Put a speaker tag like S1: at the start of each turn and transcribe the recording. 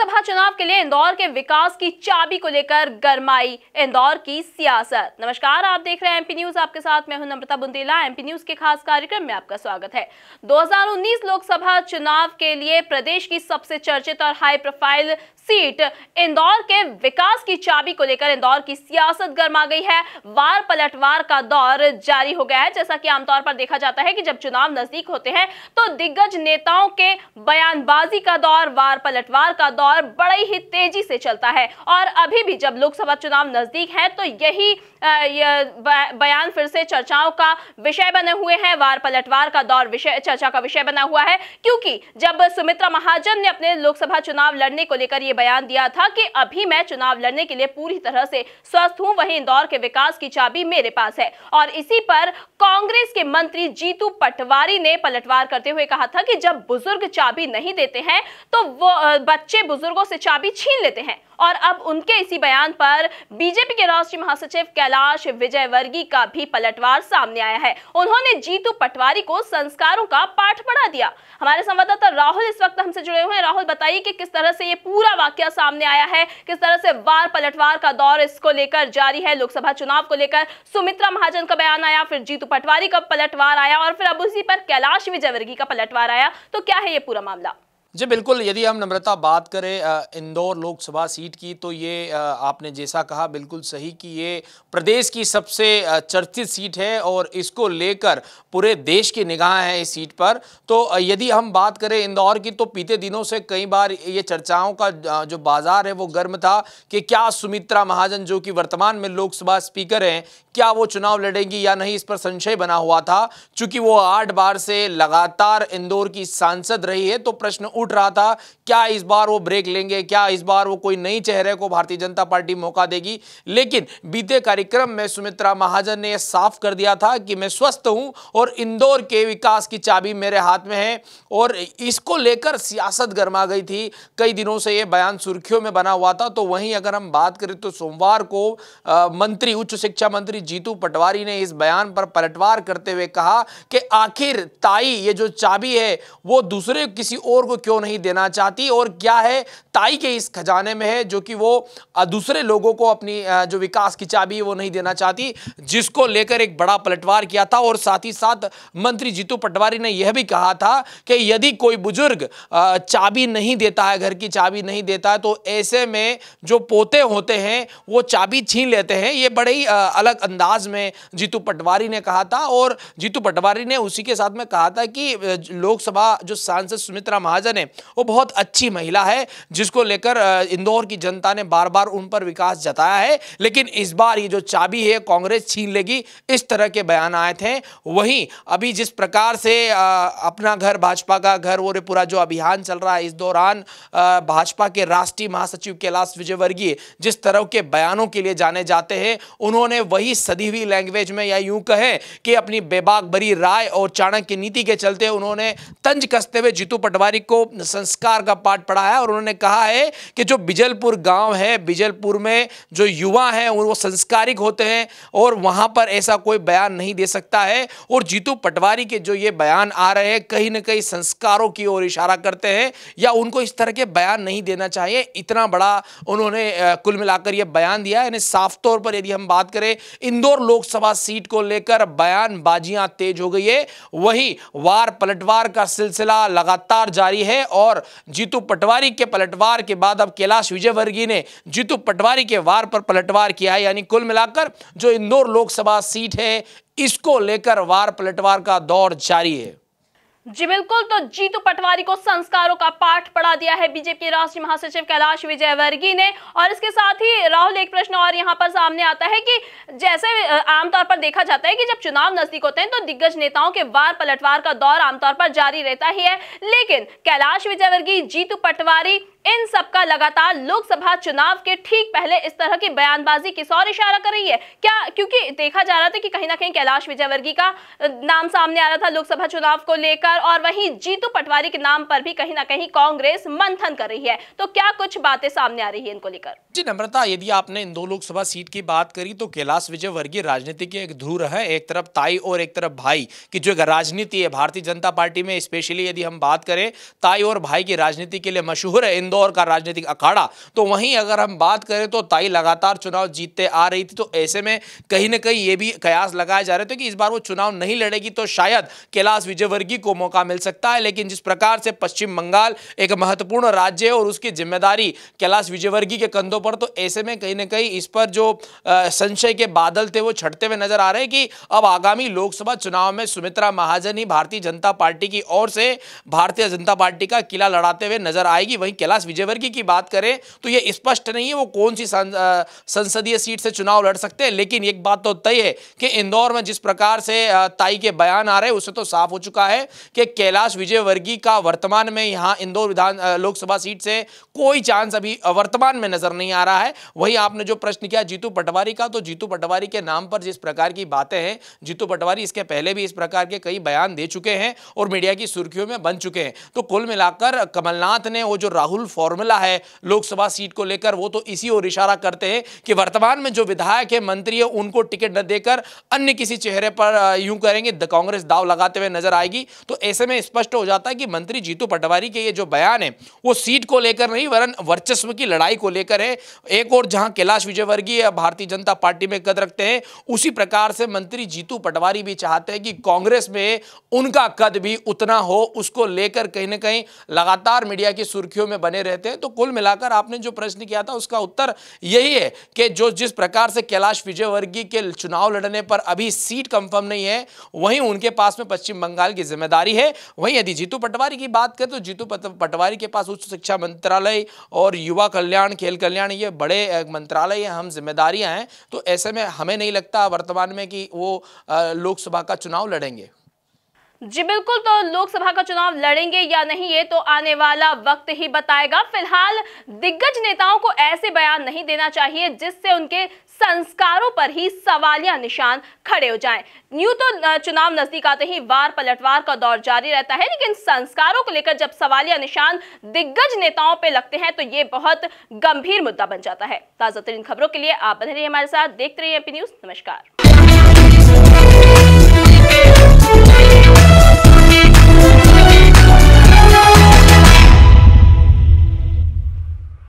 S1: लोकसभा चुनाव के लिए इंदौर के विकास की चाबी को लेकर गरमाई इंदौर की सियासत। नमस्कार, आप देख रहे हैं एमपी न्यूज। आपके साथ मैं हूं नम्रता बुंदेला। एमपी न्यूज के खास कार्यक्रम में आपका स्वागत है। 2019 लोकसभा चुनाव के लिए प्रदेश की सबसे चर्चित और हाई प्रोफाइल सीट इंदौर के विकास की चाबी को लेकर इंदौर की सियासत गर्मा गई है। वार पलटवार का दौर जारी हो गया है। जैसा कि आमतौर पर देखा जाता है कि जब चुनाव नजदीक होते हैं तो दिग्गज नेताओं के बयानबाजी का दौर, वार पलटवार का दौर बड़ी ही तेजी से चलता है। और अभी भी जब लोकसभा चुनाव नजदीक है तो यही बयान फिर से चर्चाओं का विषय बने हुए हैं। वार पलटवार का दौर चर्चा का विषय बना हुआ है, क्योंकि जब सुमित्रा महाजन ने अपने लोकसभा चुनाव लड़ने को लेकर यह बयान दिया था कि अभी मैं चुनाव लड़ने के लिए पूरी तरह से स्वस्थ हूं, वहीं इंदौर के विकास की चाबी मेरे पास है। और इसी पर कांग्रेस के मंत्री जीतू पटवारी ने पलटवार करते हुए कहा था कि जब बुजुर्ग चाबी नहीं देते हैं तो वो बच्चे बुजुर्गों से चाबी छीन लेते हैं। और अब उनके इसी बयान पर बीजेपी के राष्ट्रीय महासचिव कैलाश विजयवर्गीय का भी पलटवार सामने आया है। उन्होंने जीतू पटवारी को संस्कारों का पाठ पढ़ा दिया। हमारे संवाददाता राहुल इस वक्त हमसे जुड़े हुए हैं। राहुल, बताइए कि किस तरह से ये पूरा वाकया सामने आया है, किस तरह से वार पलटवार का दौर इसको लेकर जारी है। लोकसभा चुनाव को लेकर सुमित्रा महाजन का बयान आया, फिर जीतू पटवारी का पलटवार आया और फिर अब उसी पर कैलाश विजयवर्गीय का पलटवार आया। तो क्या है ये पूरा मामला?
S2: जी बिल्कुल, यदि हम नम्रता बात करें इंदौर लोकसभा सीट की तो ये आपने जैसा कहा बिल्कुल सही कि ये प्रदेश की सबसे चर्चित सीट है और इसको लेकर पूरे देश की निगाह है इस सीट पर। तो यदि हम बात करें इंदौर की तो बीते दिनों से कई बार ये चर्चाओं का जो बाजार है वो गर्म था कि क्या सुमित्रा महाजन जो कि वर्तमान में लोकसभा स्पीकर हैं, क्या वो चुनाव लड़ेंगी या नहीं, इस पर संशय बना हुआ था। चूंकि वो 8 बार से लगातार इंदौर की सांसद रही है तो प्रश्न उठ रहा था क्या इस बार वो ब्रेक लेंगे, क्या इस बार वो कोई नई चेहरे को भारतीय जनता पार्टी मौका देगी। लेकिन बीते कार्यक्रम में सुमित्रा महाजन ने यह साफ कर दिया था कि मैं स्वस्थ हूं और इंदौर के विकास की चाबी मेरे हाथ में है। और इसको लेकर सियासत गर्मा गई थी। कई दिनों से यह बयान सुर्खियों में बना हुआ था। तो वहीं अगर हम बात करें तो सोमवार को मंत्री, उच्च शिक्षा मंत्री जीतू पटवारी ने इस बयान पर पलटवार करते हुए कहा कि आखिर ताई ये जो चाबी है वो दूसरे किसी और को क्यों नहीं देना चाहती और क्या है ताई के इस खजाने में है जो कि वो दूसरे लोगों को अपनी जो विकास की चाबी है वो नहीं देना चाहती, जिसको लेकर एक बड़ा पलटवार किया था। और साथ ही साथ मंत्री जीतू पटवारी ने यह भी कहा था कि यदि कोई बुजुर्ग चाबी नहीं देता है, घर की चाबी नहीं देता है, तो ऐसे में जो पोते होते हैं वो चाबी छीन लेते हैं। ये बड़े ही अलग अंदाज में जीतू पटवारी ने कहा था। और जीतू पटवारी ने उसी के साथ में कहा था कि लोकसभा जो सांसद सुमित्रा महाजन है वो बहुत अच्छी महिला है, जिसको लेकर इंदौर की जनता ने बार बार उन पर विकास जताया है, लेकिन इस बार ये जो चाबी है कांग्रेस छीन लेगी, इस तरह के बयान आए थे। वहीं अभी जिस प्रकार से अपना घर भाजपा का घर और पूरा जो अभियान चल रहा है, इस दौरान भाजपा के राष्ट्रीय महासचिव कैलाश विजयवर्गीय जिस तरह के बयानों के लिए जाने जाते हैं, उन्होंने वही सदी हुई लैंग्वेज में या यूं कहें कि अपनी बेबाक भरी राय और चाणक्य नीति के चलते उन्होंने तंज कसते हुए जीतू पटवारी को संस्कार का पाठ पढ़ाया। और उन्होंने कहा है कि जो बिजलपुर गांव है, बिजलपुर में जो युवा हैं वो संस्कारिक होते हैं और वहां पर ऐसा कोई बयान नहीं दे सकता है। और जीतू पटवारी के जो ये बयान आ रहे हैं कहीं ना कहीं संस्कारों की ओर इशारा करते हैं या उनको इस तरह के बयान नहीं देना चाहिए। इतना बड़ा उन्होंने कुल मिलाकर यह बयान दिया है। साफ तौर पर यदि हम बात करें इंदौर लोकसभा सीट को लेकर बयानबाजियां तेज हो गई है। वहीं वार पलटवार का सिलसिला लगातार जारी है और जीतू पटवारी के पलटवार के बाद अब कैलाश विजयवर्गीय ने जीतू पटवारी के वार पर पलटवार किया है। यानी कुल मिलाकर जो इंदौर लोकसभा सीट है इसको लेकर वार पलटवार का दौर जारी है।
S1: जी बिल्कुल, तो जीतू पटवारी को संस्कारों का पाठ पढ़ा दिया है बीजेपी राष्ट्रीय महासचिव कैलाश विजयवर्गीय ने। और इसके साथ ही राहुल, एक प्रश्न और यहां पर सामने आता है कि जैसे आमतौर पर देखा जाता है कि जब चुनाव नजदीक होते हैं तो दिग्गज नेताओं के वार पलटवार का दौर आमतौर पर जारी रहता ही है, लेकिन कैलाश विजयवर्गीय, जीतू पटवारी, इन सबका लगातार लोकसभा चुनाव के ठीक पहले इस तरह की बयानबाजी किस और इशारा कर रही है क्या? क्योंकि देखा जा रहा था कि कहीं ना कहीं कैलाश विजयवर्गीय का नाम सामने आ रहा था लोकसभा चुनाव को लेकर और वहीं जीतू पटवारी के नाम पर भी कहीं ना कहीं कांग्रेस मंथन कर रही है। तो क्या कुछ बातें सामने आ रही है इनको लेकर?
S2: जी नम्रता, यदि आपने इंदौर लोकसभा सीट की बात करी तो कैलाश विजयवर्गीय राजनीति के एक ध्रुव है, एक तरफ ताई और एक तरफ भाई की जो एक राजनीति है भारतीय जनता पार्टी में, स्पेशली यदि हम बात करें ताई और भाई की राजनीति के लिए मशहूर है इंदौर इंदौर का राजनीतिक अखाड़ा। तो वहीं अगर हम बात करें तो ताई लगातार चुनाव जीतते आ रही थी, तो ऐसे में कहीं ना कहीं ये भी कयास लगाए जा रहे थे कि इस बार वो चुनाव नहीं लड़ेगी तो शायद कैलाश विजयवर्गीय को मौका मिल सकता है। लेकिन जिस प्रकार से पश्चिम बंगाल एक महत्वपूर्ण राज्य है और उसकी जिम्मेदारी कैलाश विजयवर्गीय के कंधों पर, तो ऐसे में कहीं ना कहीं इस पर जो संशय के बादल थे वो छटते हुए नजर आ रहे हैं कि अब आगामी लोकसभा चुनाव में सुमित्रा महाजन ही भारतीय जनता पार्टी की ओर से भारतीय जनता पार्टी का किला लड़ाते हुए नजर आएगी। वहीं कैलाश विजयवर्गीय की बात करें तो यह स्पष्ट नहीं है वो कौन सी संसदीय सीट से चुनाव लड़ सकते हैं। लेकिन एक बात तो तय है कि इंदौर में जिस प्रकार से ताई के बयान आ रहे हैं उससे तो साफ हो चुका है कि कैलाश विजयवर्गीय का वर्तमान में यहां इंदौर लोकसभा सीट से कोई चांस अभी वर्तमान में नजर नहीं आ रहा है। वहीं आपने जो प्रश्न किया जीतू पटवारी का, तो जीतू पटवारी के नाम पर जिस प्रकार की बातें हैं, जीतू पटवारी इसके पहले भी इस प्रकार के कई बयान दे चुके हैं और मीडिया की सुर्खियों में बन चुके हैं। तो कुल मिलाकर कमलनाथ ने वो जो राहुल फॉर्मूला है लोकसभा सीट को लेकर, वो तो इसी ओर इशारा करते हैं कि वर्तमान में जो विधायक है, मंत्री है, उनको टिकट न देकर अन्य किसी चेहरे पर यूं करेंगे कांग्रेस दाव लगाते हुए नजर आएगी। तो ऐसे में स्पष्ट हो जाता है कि मंत्री जीतू पटवारी के ये जो बयान है वो सीट को लेकर नहीं वरन वर्चस्व की लड़ाई को लेकर है। एक और जहां कैलाश विजयवर्गीय भारतीय जनता पार्टी में कद रखते हैं, उसी प्रकार से मंत्री जीतू पटवारी भी चाहते हैं कि कांग्रेस में उनका कद भी उतना हो, उसको लेकर कहीं ना कहीं लगातार मीडिया की सुर्खियों में बने रहते हैं। तो कुल मिलाकर आपने जो प्रश्न किया था उसका उत्तर यही है कि जो जिस प्रकार से कैलाश विजयवर्गीय के चुनाव लड़ने पर अभी सीट कंफर्म नहीं है, वहीं उनके पास में पश्चिम बंगाल की जिम्मेदारी है। वहीं यदि जीतू पटवारी की बात करें तो जीतू पटवारी के पास उच्च शिक्षा मंत्रालय और युवा कल्याण, खेल कल्याण, ये बड़े मंत्रालय अहम जिम्मेदारियां हैं। तो ऐसे में हमें नहीं लगता वर्तमान में कि वो लोकसभा का चुनाव लड़ेंगे।
S1: जी बिल्कुल, तो लोकसभा का चुनाव लड़ेंगे या नहीं ये तो आने वाला वक्त ही बताएगा। फिलहाल दिग्गज नेताओं को ऐसे बयान नहीं देना चाहिए जिससे उनके संस्कारों पर ही सवालिया निशान खड़े हो जाएं। यूं तो चुनाव नजदीक आते ही वार पलटवार का दौर जारी रहता है, लेकिन संस्कारों को लेकर जब सवालिया निशान दिग्गज नेताओं पे लगते हैं तो ये बहुत गंभीर मुद्दा बन जाता है। ताजा तरीन खबरों के लिए आप बने रहिए हमारे साथ, देखते रहिए एमपी न्यूज। नमस्कार।